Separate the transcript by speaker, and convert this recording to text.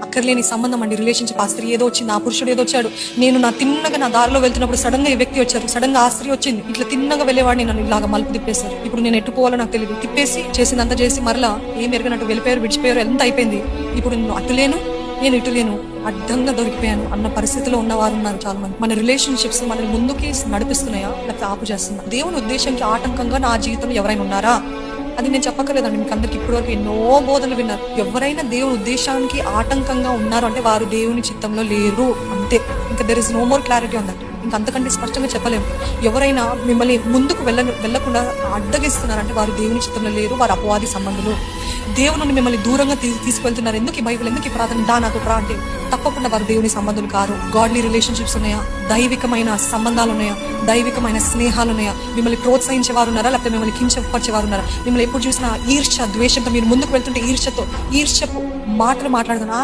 Speaker 1: అక్కర్లేని సంబంధం అండి, రిలేషన్షిప్. ఆ స్త్రీ ఏదో వచ్చింది, ఆ పురుషుడు ఏదో వచ్చాడు. నేను తిన్నగా నా దారిలో వెళ్తున్నప్పుడు సడన్ గా ఈ వ్యక్తి వచ్చారు, సడన్ గా ఆ స్త్రీ వచ్చింది. ఇట్లా తిన్నగా వెళ్ళేవాడిని నన్ను ఇలాగా మలుపు తిప్పేశారు. ఇప్పుడు నేను ఎట్టు పోవాలో నాకు తెలియదు. తిప్పేసి చేసిందంతా చేసి మరలా ఏం ఎరగనట్టు వెళ్ళిపోయారు, విడిచిపోయారు, ఎంత అయిపోయింది. ఇప్పుడు నేను అటులేను, నేను ఇటులేను, అడ్డంగా దొరికిపోయాను అన్న పరిస్థితిలో ఉన్నవారు ఉన్నారు చాలా మంది. మన రిలేషన్షిప్స్ మనల్ని ముందుకి నడిపిస్తున్నాయా లేకపోతే ఆపు చేస్తున్నా? దేవుని ఉద్దేశంకి ఆటంకంగా నా జీవితంలో ఎవరైనా ఉన్నారా? అది నేను చెప్పక్కర్లేదండి, మీకు అందరికి ఇప్పటి వరకు ఎన్నో బోధనలు విన్నారు. ఎవరైనా దేవుని ఉద్దేశానికి ఆటంకంగా ఉన్నారు అంటే వారు దేవుని చిత్తంలో లేరు, అంతే. ఇంకా there is no more clarity on that. ఇంకా అంతకంటే స్పష్టంగా చెప్పలేము. ఎవరైనా మిమ్మల్ని ముందుకు వెళ్లకుండా అడ్డగిస్తున్నారంటే వారు దేవుని చిత్తంలో లేరు, వారు అపవాది సంబంధులు. దేవుని మిమ్మల్ని దూరంగా తీసుకువెళ్తున్నారు. ఎందుకు ఈ బైబిల్, ఎందుకు ఈ ప్రార్థన, నాతో రా అంటే తప్పకుండా వారు దేవుని సంబంధులు కారు. గాడ్లీ రిలేషన్షిప్స్ ఉన్నాయా? దైవికమైన సంబంధాలు ఉన్నాయా? దైవికమైన స్నేహాలు ఉన్నాయా? మిమ్మల్ని ప్రోత్సహించేవారు ఉన్నారా లేకపోతే మిమ్మల్ని కించపరిచేవారు ఉన్నారా? మిమ్మల్ని ఎప్పుడు చూసినా ఈర్ష్య ద్వేషంతో మీరు ముందుకు వెళ్తుంటే ఈర్ష్యపు మాటలు మాట్లాడుతున్నా